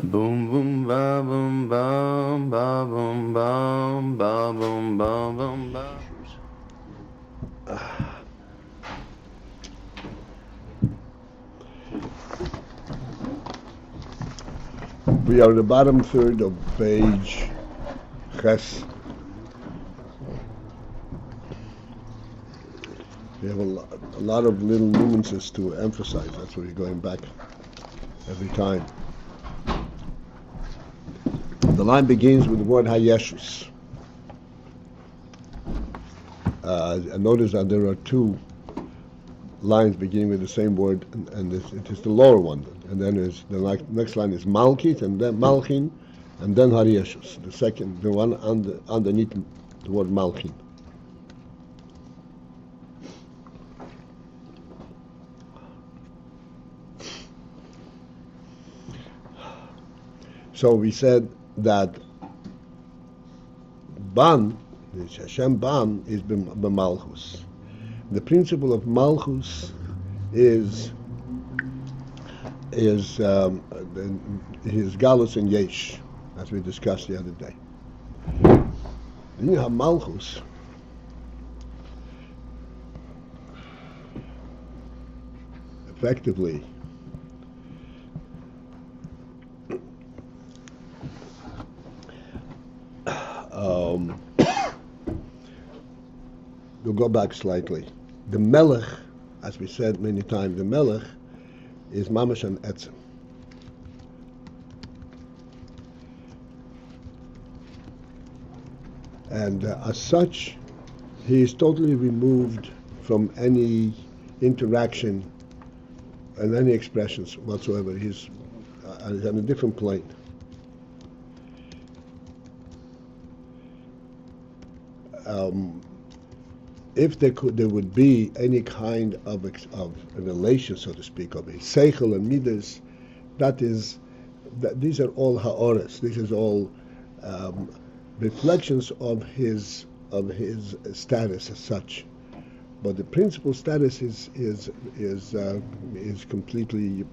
Boom boom ba boom bam ba boom bam ba boom bam bam ba. We are in the bottom third of page Ches. We have a lot of little nuances to emphasize. That's why we're going back every time. The line begins with the word Hayeshus. Notice that there are two lines beginning with the same word, and it is the lower one. And then the next line is Malkit, and then Malchin, and then Hayeshus. The one underneath the word Malchin. So we said that Ban, Hashem Ban, is b'malchus. The principle of malchus is his galus and yesh, as we discussed the other day. Then you have malchus. Effectively, we'll go back slightly. The melech, as we said many times, the melech is mamash and etzem. And as such, he is totally removed from any interaction and any expressions whatsoever. He's on a different plane. If there would be any kind of a relation, so to speak, of a seichel and midas, these are all ha'oras. This is all reflections of his status as such. But the principal status is completely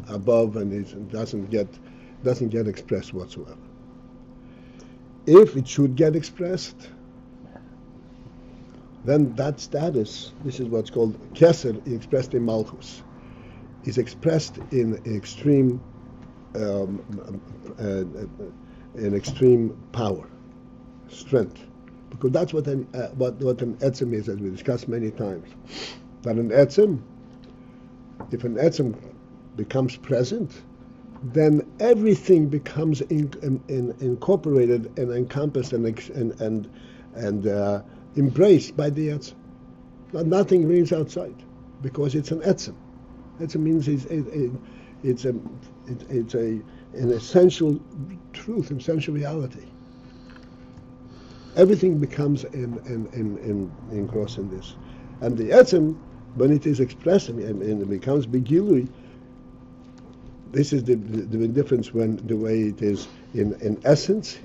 above, and doesn't get expressed whatsoever. If it should get expressed, then that status, this is what's called keser, expressed in malchus, is expressed in extreme power, strength, because that's what an etzem is, as we discussed many times. That an etzem, if an etzem becomes present, then everything becomes incorporated and encompassed and embraced by the etzem. Nothing remains outside, because it's an etzem. Etzem means it's an essential truth, essential reality. Everything becomes engrossed in this, and the etzem, when it is expressed and it becomes begilui, this is the difference when the way it is in essence,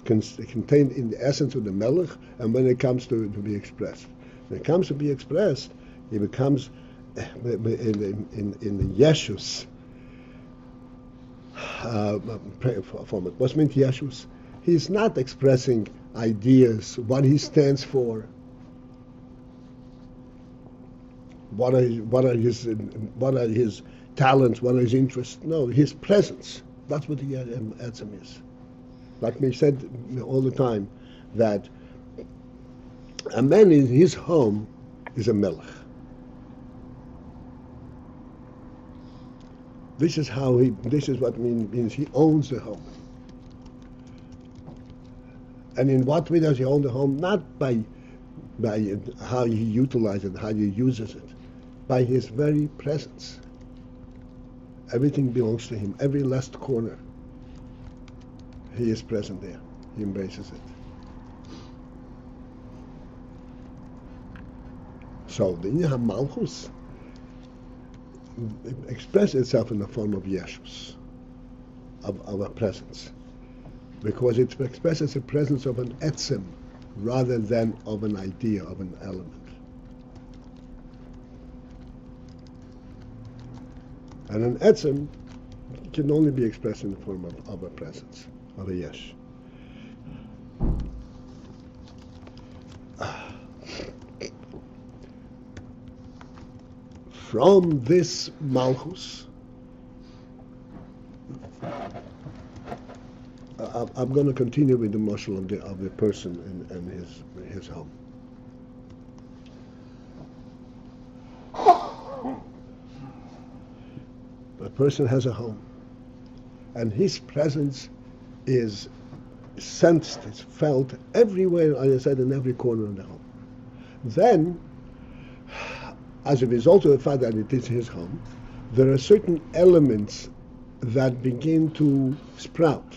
contained in the essence of the melech, and when it comes to be expressed. When it comes to be expressed, it becomes in the yeshus format. What's meant yeshus? He's not expressing ideas, what he stands for, what are his talents, what are his interests. No, his presence. That's what the etzem is. Like we said all the time, that a man in his home is a melech. This is what means he owns the home. And in what way does he own the home? Not by how he utilizes it, how he uses it, by his very presence. Everything belongs to him. Every last corner, he is present there. He embraces it. So the Inyan HaMalchus expresses itself in the form of Yeshus, of a presence, because it expresses the presence of an etzem rather than of an idea, of an element. And an etzem can only be expressed in the form of a presence, of a yesh. From this malchus, I'm going to continue with the mashal of the person and his home. A person has a home, and his presence is sensed, it's felt everywhere, as I said, in every corner of the home. Then, as a result of the fact that it is his home, there are certain elements that begin to sprout,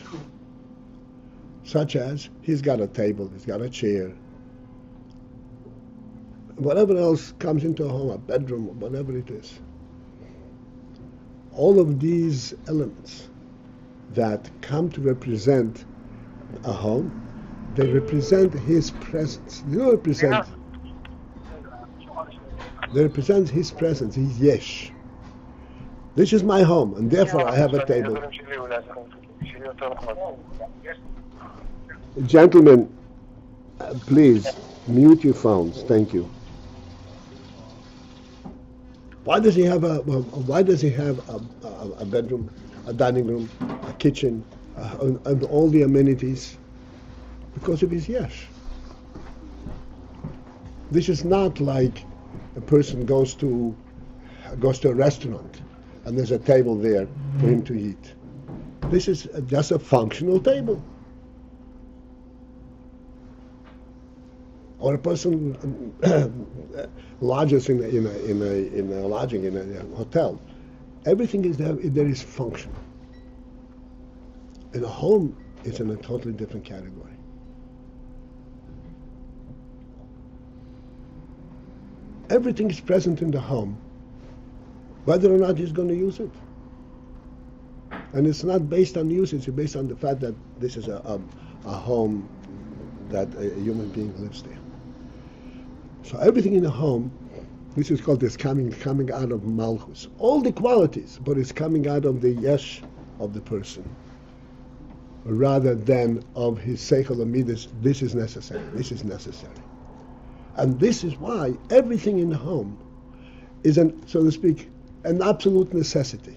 such as he's got a table, he's got a chair, whatever else comes into a home, a bedroom, whatever it is. All of these elements that come to represent a home, they represent his presence. They don't represent. They represent his presence, his yesh. This is my home, and therefore I have a table. Gentlemen, please mute your phones. Thank you. Why does he have a bedroom, a dining room, a kitchen, and all the amenities? Because of his yesh. This is not like a person goes to a restaurant and there's a table there for him to eat. This is just a functional table. Or a person lodges in a lodging in a hotel. Everything is there is function. In a home, it's in a totally different category. Everything is present in the home, whether or not he's going to use it. And it's not based on usage, it's based on the fact that this is a home that a human being lives there. So everything in the home, this is called this coming out of Malchus. All the qualities, but it's coming out of the yesh of the person, rather than of his seichel amidas. This is necessary. This is necessary. And this is why everything in the home is, so to speak, an absolute necessity.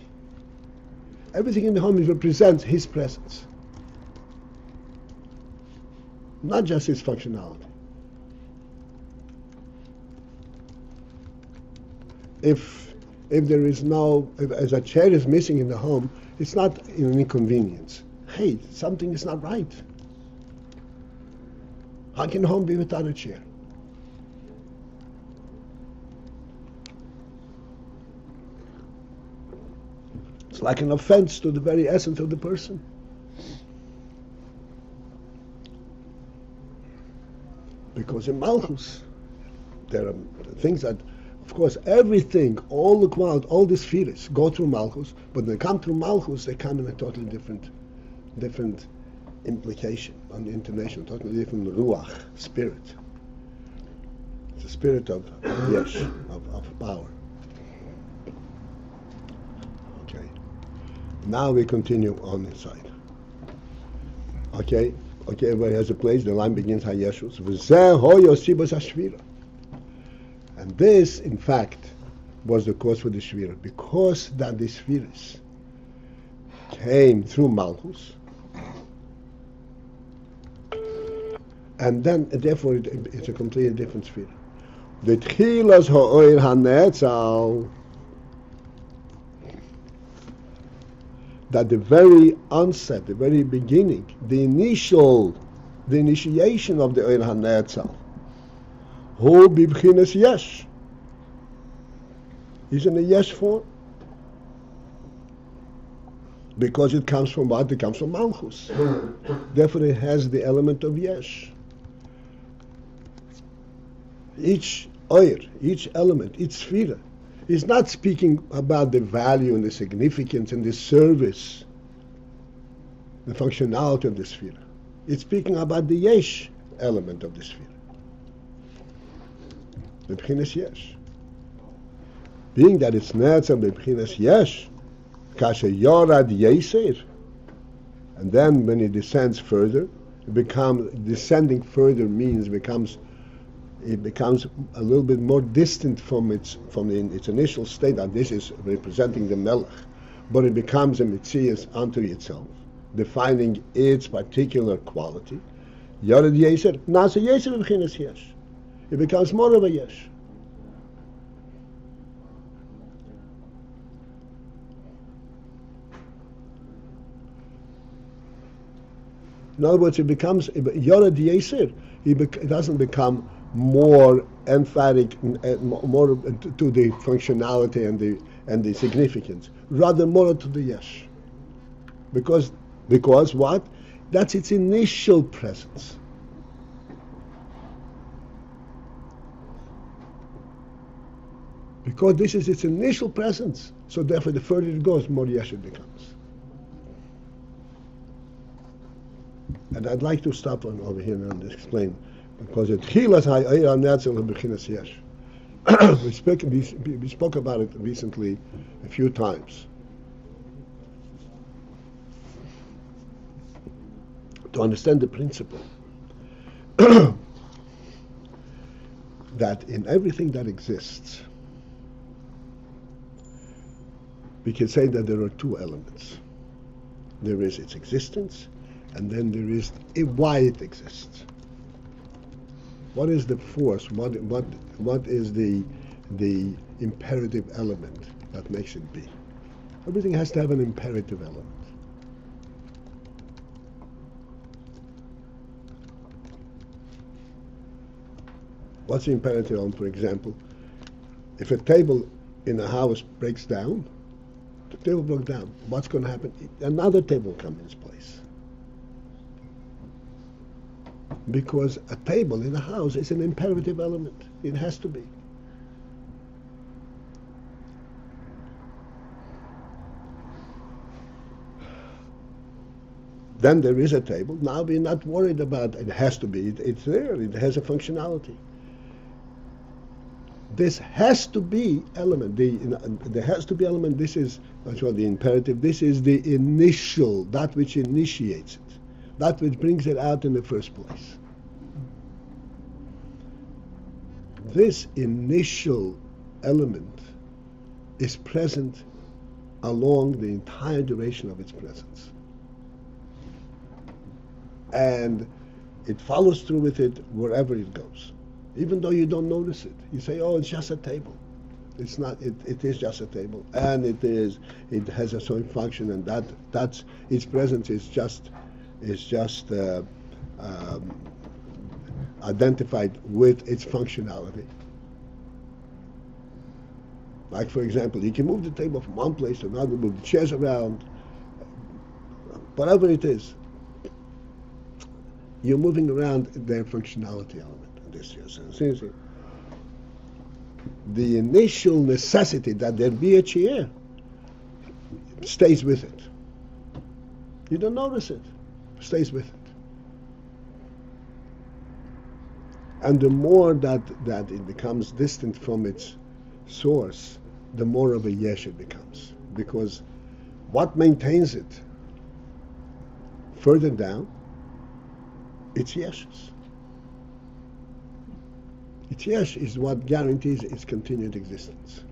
Everything in the home represents his presence, not just his functionality. If there is as a chair is missing in the home, it's not an inconvenience. Hey, something is not right. How can a home be without a chair? It's like an offense to the very essence of the person. Because in Malchus, there are things that, of course, everything, all the quality, all the spheres go through Malchus, but when they come through Malchus, they come in a totally different implication on the intonation, totally different ruach, spirit. It's a spirit of yesh, of power. Okay. Now we continue on this side. Okay, everybody has a place. The line begins Hayeshus. And this, in fact, was the cause for the Shvira. Because that the Shviras came through Malchus, and then, therefore, it's a completely different Shvira. The Tchilas Ha'oir HaNetzal, that the very onset, the very beginning, the initiation of the Oir HaNetzal, Hu bibchinas yesh. He's in a yesh form. Because it comes from what? It comes from Malchus. Therefore it has the element of yesh. Each oir, each element, each sphere, is not speaking about the value and the significance and the service, the functionality of the sphere. It's speaking about the yesh element of the sphere. The b'chinas yesh. Being that it's netzer b'chinas yesh, kasher yorad yeser, and then when it descends further, it becomes descending further means it becomes a little bit more distant from its initial state, and this is representing the melech, but it becomes a mitzias unto itself, defining its particular quality. Yorad yeser, nasa yeser b'chinas yesh. It becomes more of a yesh. In other words, it becomes Yorad Yeser. It doesn't become more emphatic, more to the functionality and the significance, rather more to the yesh. Because what? That's its initial presence. Because this is its initial presence, so therefore the further it goes, more yesh it becomes. And I'd like to stop over here and explain, because it chilas ha'ayir netzel b'chinas yesh. We spoke about it recently a few times. To understand the principle that in everything that exists, we can say that there are two elements. There is its existence, and then there is why it exists. What is the force? What is the imperative element that makes it be? Everything has to have an imperative element. What's the imperative element? For example, if a table in a house breaks down, the table broke down. What's going to happen? Another table comes in its place. Because a table in a house is an imperative element. It has to be. Then there is a table. Now we're not worried about it has to be. It's there. It has a functionality. This has to be element. The has to be element. This is that's what the imperative. This is the initial, that which initiates it, that which brings it out in the first place. This initial element is present along the entire duration of its presence. And it follows through with it wherever it goes. Even though you don't notice it. You say, oh, it's just a table. It's not, it is just a table. And it has a certain function, and that's its presence is just identified with its functionality. Like, for example, you can move the table from one place to another, move the chairs around, whatever it is. You're moving around their functionality element. This is the initial necessity that there be a chair stays with it. You don't notice it. Stays with it. And the more that it becomes distant from its source, the more of a yesh it becomes. Because what maintains it further down, it's yeshes. Its yesh is what guarantees its continued existence.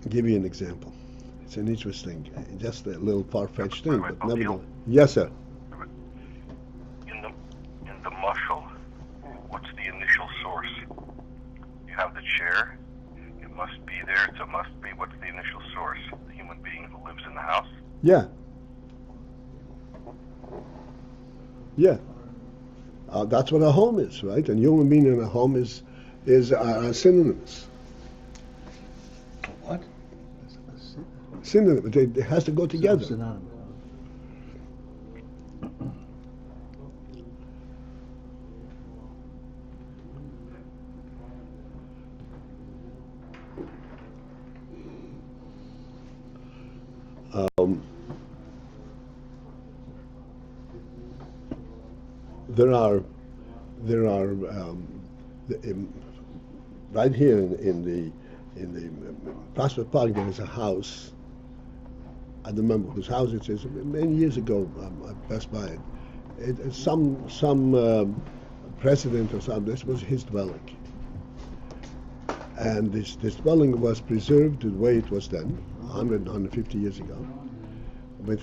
I'll give you an example. It's an interesting, just a little far-fetched thing, but nevertheless. Yes, sir. In the mushal, what's the initial source? You have the chair. It must be there. It's a must be. What's the initial source? The human being who lives in the house? Yeah. Yeah. That's what a home is, right? And human being in a home is are synonyms. What? Synonym. It has to go together. Synonymous. There are right here in the Prospect Park. There is a house. I don't remember whose house it is. Many years ago, I passed by it. Some president or something. This was his dwelling, and this dwelling was preserved the way it was then, 150 years ago, with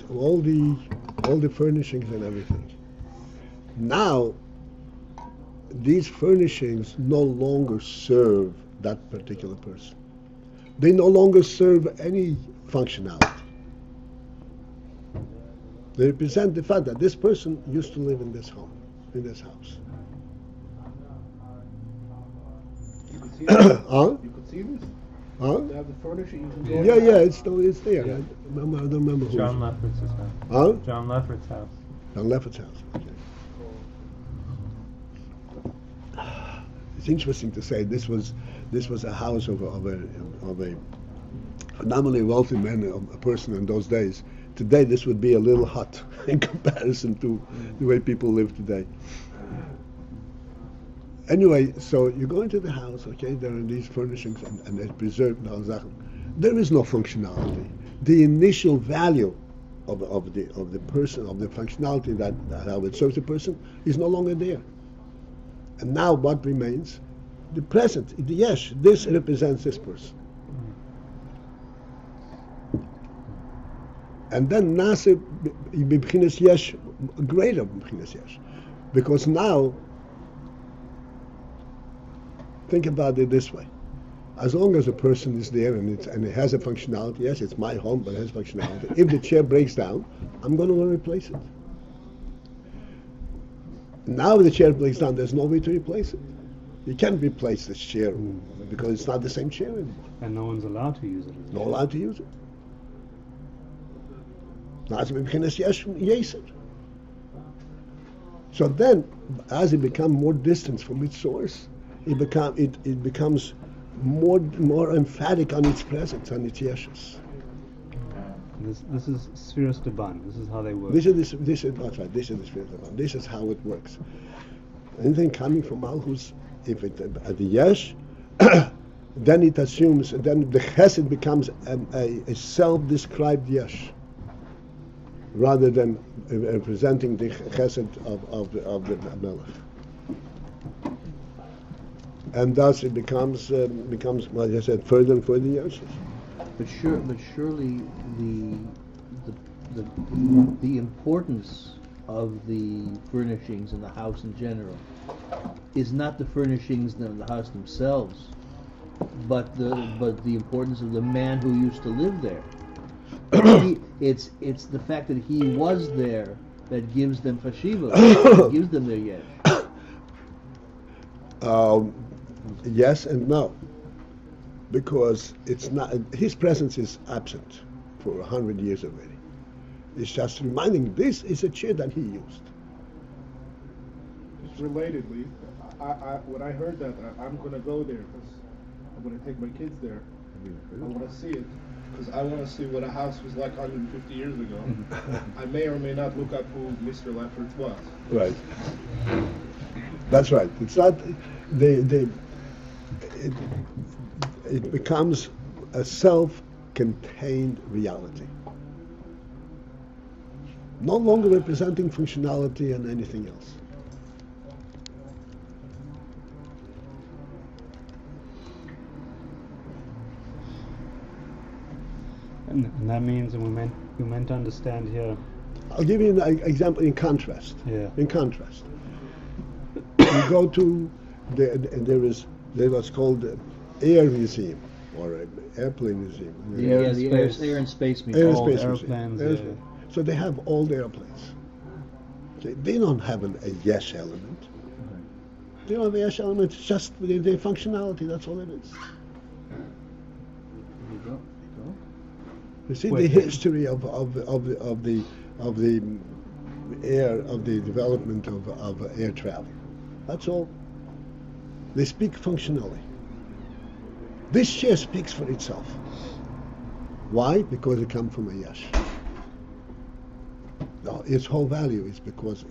all the furnishings and everything. Now, these furnishings no longer serve that particular person. They no longer serve any functionality. They represent the fact that this person used to live in this home, in this house. You could see this? Huh? You could see this? Huh? They have the furniture, you can go Yeah, it's there. Yeah. I don't remember who. John Lefferts' house. Huh? John Lefferts' house. John Lefferts' house. Okay. It's interesting to say this was a house of a phenomenally wealthy man, a person in those days. Today, this would be a little hut in comparison to the way people live today. Anyway, so you go into the house, okay, there are these furnishings and they're preserved. There is no functionality. The initial value of the person, of the functionality that how it serves the person, is no longer there. And now what remains? The present, the yesh, this represents this person. And then nase b'chinas yesh, greater b'chinas yesh. Because now, think about it this way. As long as a person is there and it has a functionality, yes, it's my home, but it has functionality. If the chair breaks down, I'm going to replace it. Now the chair breaks down, there's no way to replace it. You can't replace this chair because it's not the same chair anymore. And no one's allowed to use it. Not allowed to use it. So then, as it becomes more distant from its source, it becomes more emphatic on its presence, on its yeshus. This is Spheres Deban. This is how they work. This is that's right. This is the spirit of God. This is how it works. Anything coming from Malchus, if it at the yesh, then it assumes. Then the chesed becomes a self-described yesh, rather than representing the chesed of the melech. And thus it becomes, like I said, further and further yeshus. But surely the importance of the furnishings in the house in general is not the furnishings in the house themselves, but the importance of the man who used to live there. It's the fact that he was there that gives them fashiva, that gives them their yesh. Yes and no, because it's not his presence is absent for 100 years already. It's just reminding this is a chair that he used. Just relatedly, when I heard that, I'm going to go there because I'm going to take my kids there. I want to see it because I want to see what a house was like 150 years ago. I may or may not look up who Mr. Lefferts was. Right. That's right. It's not it becomes a self-contained reality, no longer representing functionality and anything else. And that means, and we meant to understand here. I'll give you an example in contrast. Yeah. In contrast, you go to there's what's called the Air Museum or an Airplane Museum. The Air and Space Air and Museum. Space airplanes, Museum. yeah. So they have all the airplanes. Okay, they don't have a yes element. You know, the yesh element is just the functionality. That's all it is. You go. You see Wait, the wait. history of the air of the development of air travel. That's all. They speak functionally. This chair speaks for itself. Why? Because it comes from a yesh. No, its whole value is because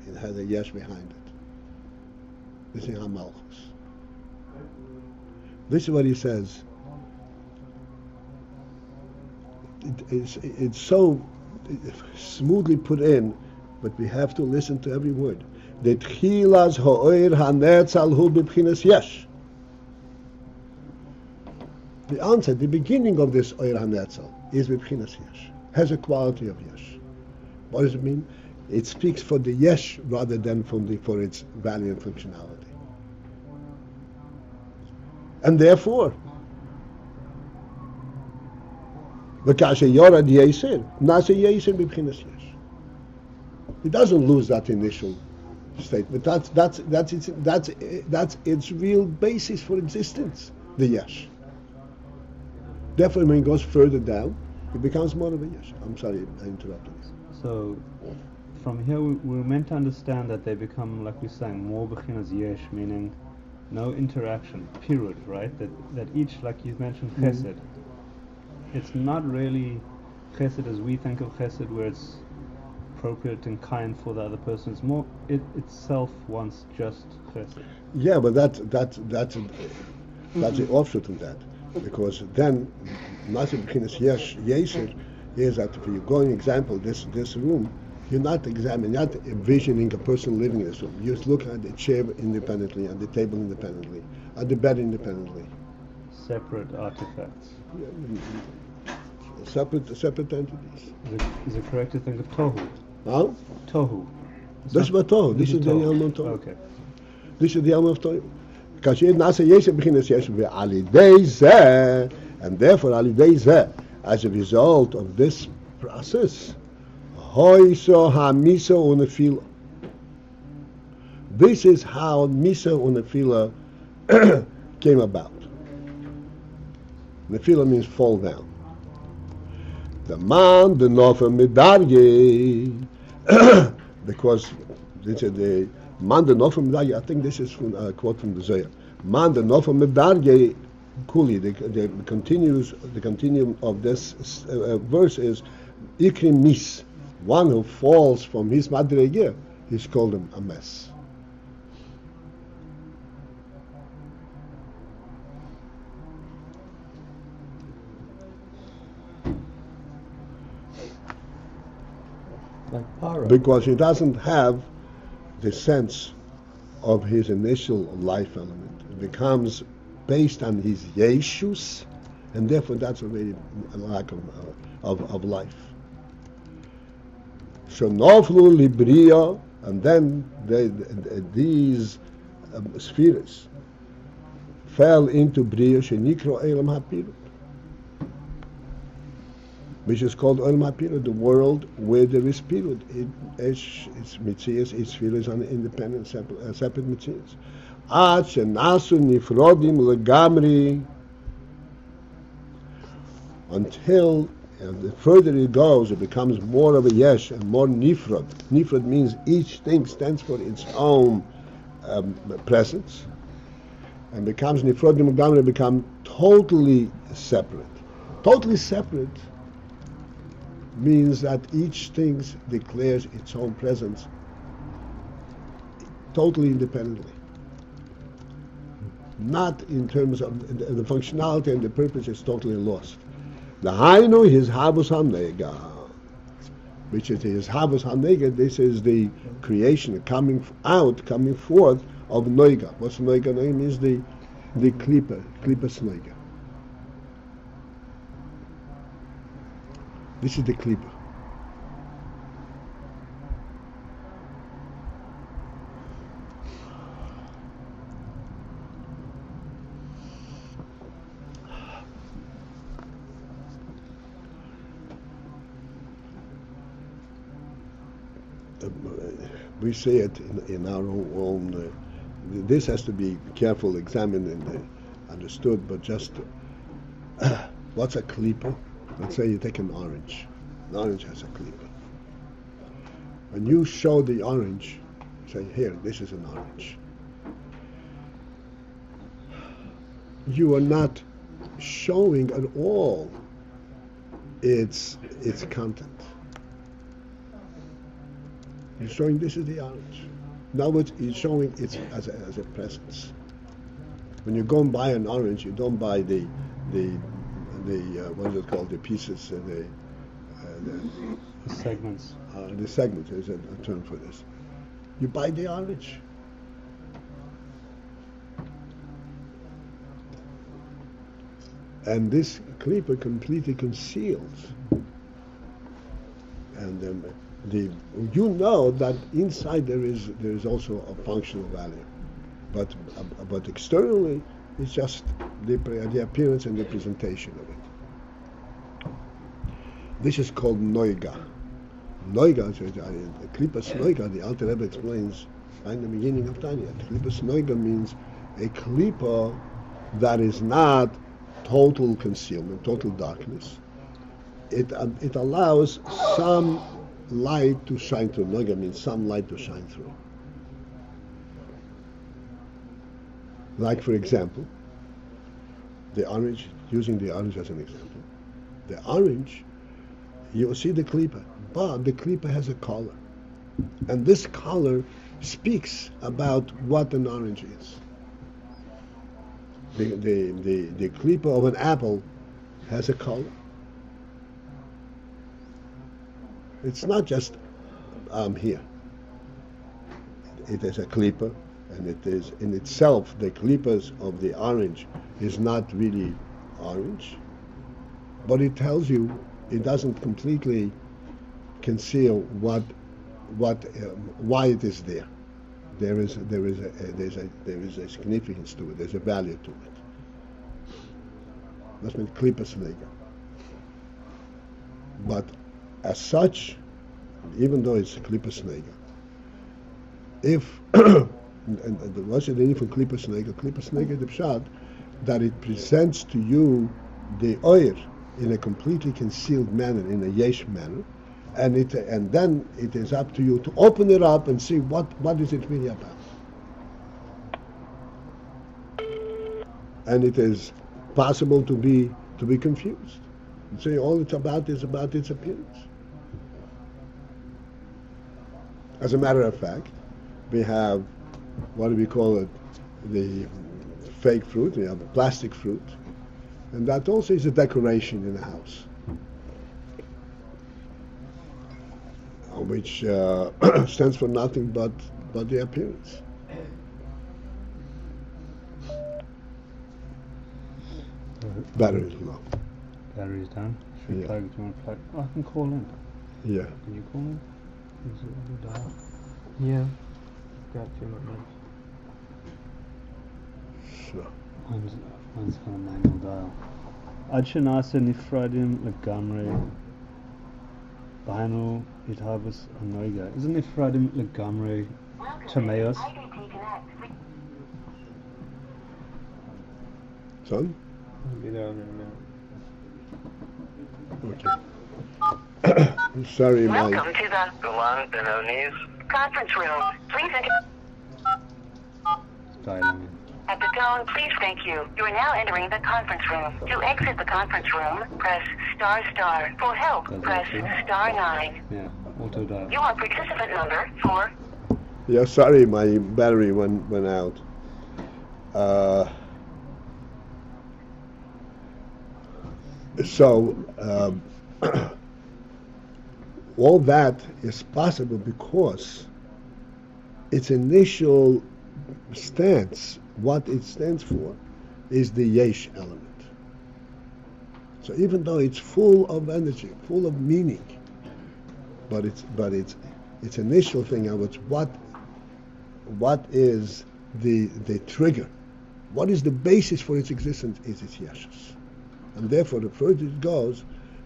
it has a yesh behind it. This is Hamalchus. This is what he says. It's so smoothly put in, but we have to listen to every word. The tchilas ha'oir ha'netzal hu b'bchinas yesh. The answer, the beginning of this oir ha'netzal is b'bchinas yesh. Has a quality of yesh. What does it mean? It speaks for the yesh rather than for its value and functionality. And therefore, וכאשר יורד יסר, נעשה יסר מבחינת יש. It doesn't lose that initial statement. That's its real basis for existence, the yesh. Therefore, when it goes further down, it becomes more of a yesh. I'm sorry, I interrupted you. So, from here we're meant to understand that they become, like we're saying, more bechinas yesh, meaning no interaction, period, right? That each, like you mentioned, chesed. It's not really chesed as we think of chesed, where it's appropriate and kind for the other person. It's more it itself wants just chesed. Yeah, but that's the offshoot of that, because then Nasi B'chinas Yesh Yeser is that if you go in example this room, you're not examining, not envisioning a person living in this room. You just look at the chair independently, at the table independently, at the bed independently. Separate artifacts. Separate entities. Is it correct to think of tohu? Huh? Tohu. That's what Tohu. This is the element of Tohu. Okay. This is the element of Tohu. כאשר נעשה יסר בחינת יש, ועל ידי זה, and therefore על ידי זה, as a result of this process, hoiso ha-misa unefila. This is how misa unefila came about. Nefila means fall down. The man, the nofer medarge, because this is the man, the nofer medarge. I think this is from a quote from the Zohar. Man, the nofer medarge, kuli. The continuum of this verse is ikri mis. One who falls from his madrege, he's called a mess. Like para. Because he doesn't have the sense of his initial life element. It becomes based on his yeshus, and therefore that's already a lack of life. Shenoflu libria, and then these spheres fell into bria shenikro elam hapirut, which is called Olam HaPirut, the world where there is Pirut. It's Mitzias, each sphere is an independent, separate Mitzias. Ad shenasu nifrodim legamri, until the further it goes, it becomes more of a yesh and more nifrod. Nifrod means each thing stands for its own presence, and becomes nifrodim legamri, become totally separate. Totally separate means that each thing declares its own presence totally independently. Not in terms of the functionality and the purpose is totally lost. The Hainu is Havus HaNega, which is his Havus HaNega. This is the creation, coming forth of Noiga. What's Noiga? Noiga means the Klippa Noiga. This is the Klippa. We say it in our own this has to be careful, examined, and understood. But just what's a klipa? Let's say you take an orange. An orange has a klipa. When you show the orange, say, here, this is an orange. You are not showing at all its content. You're showing this is the orange. In other words, you're showing it as a presence. When you go and buy an orange, you don't buy the what is it called? The pieces, the segments. The segments is a term for this. You buy the orange. And this klipa completely conceals. And you know that inside there is also a functional value, but externally it's just the appearance and the presentation of it. This is called noiga. Noiga, klipas noiga. The Alter Rebbe explains in the beginning of Tanya. Klipas noiga means a klipa that is not total concealment, total darkness. It allows some light to shine through. Noiga means some light to shine through. Like, for example, the orange, using the orange as an example. The orange, you see the klipa, but the klipa has a color. And this color speaks about what an orange is. The klipa of an apple has a color. It's not just here. It is a klipa, and it is in itself, the klipas of the orange is not really orange, but it tells you, it doesn't completely conceal why it is there. There is a significance to it. There's a value to it. That's meant klipas nega. But as such, even though it's klipas nega, if and what's the meaning for klipas nega? Klipas nega the pshat that it presents to you the oir in a completely concealed manner, in a yesh manner, and then it is up to you to open it up and see what is it really about. And it is possible to be confused. And say all it's about is about its appearance. As a matter of fact, we have, what do we call it, the fake fruit, we have plastic fruit, and that also is a decoration in a house, which stands for nothing but the appearance. Battery is low. Battery's down. Should we Yeah. plug? Do you want to plug? Oh, I can call in. Yeah. Can you call in? Is it on the dial? Yeah. Got a few more minutes. So, mine's got a manual dial. עד שנעשה נפרדים לגמרי, בהנו התהווס הנויגה. איזה נפרדים לגמרי טמאוס? son? I'll be there in a minute. Okay. I'm sorry, Welcome my to the Galan Benoni's conference room. Please enter. Dialing in. At the tone, please thank you. You are now entering the conference room. To exit the conference room, press star star. For help, That's press it. star 9. Yeah, auto dial. You are participant number 4. yeah. Sorry, my battery went out. So all that is possible because its initial stance, what it stands for, is the yesh element. So even though it's full of energy, full of meaning, but its initial thing of what is the trigger, what is the basis for its existence is its yeshus. And therefore, the further it goes,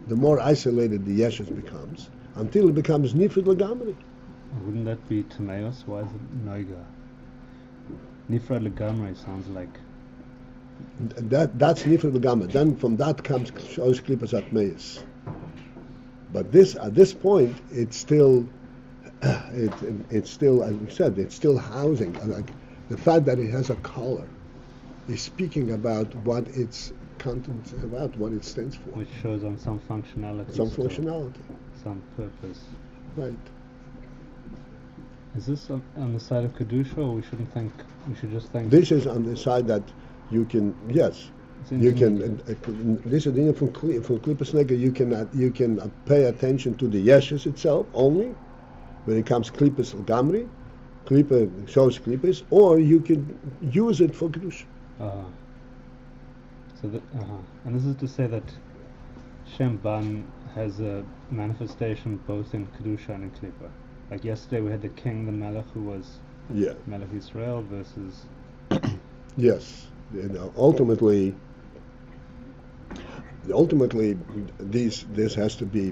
the more isolated the yeshus becomes, until it becomes nifid lagamri. Wouldn't that be Timaeus? Why is it Noiga? Nifrad Legamre sounds like. That's Nifrad L'Gamre. Then from that comes Shosh Klippas Atmeis. But this, at this point, it's still, it's still, as we said, it's still housing. Like the fact that it has a collar is speaking about what its content is about, what it stands for. Which shows on some functionality. Some still, functionality. some purpose. Right. Is this on the side of Kedusha, or we should just think? This is on the side that you can, yes, you can. This is the from Klippas Nega. You can pay attention to the yeshes itself only when it comes Klippas Gamri, Klippa shows Klippas, or you can use it for Kedusha. And this is to say that Shem Ban has a manifestation both in Kedusha and in Klippa. Like yesterday we had the king, the Melech, who was Melech Israel versus... Yes. Ultimately, this has to be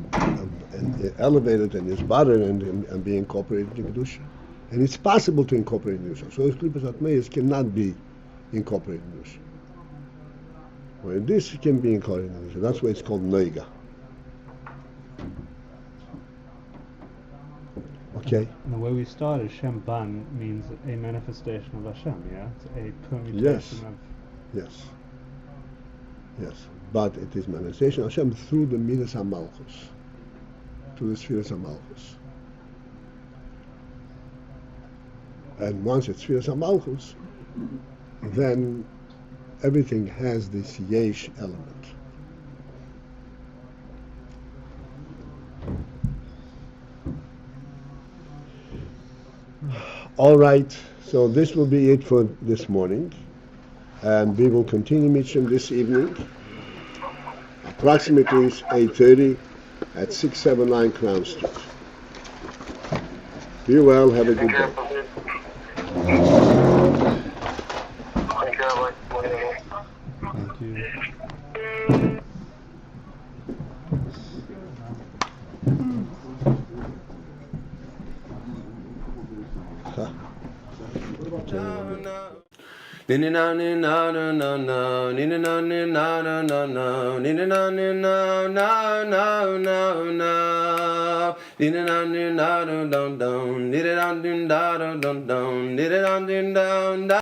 elevated and isbared and be incorporated in Kedusha. And it's possible to incorporate in Kedusha. So Klippas Atmeis cannot be incorporated in Kedusha. Well, this can be incorporated in Kedusha. That's why it's called Noiga. Okay. And the way we started, Shem Ban means a manifestation of Hashem, yeah? It's a permutation of... Yes. But it is manifestation of Hashem through the Midas HaMalchus, through the Spheres HaMalchus. And once it's Spheres HaMalchus, then everything has this Yesh element. All right, so this will be it for this morning, and we will continue Mishim this evening. Approximately 8:30 at 679 Crown Street. Be well, have a good day. Thank you.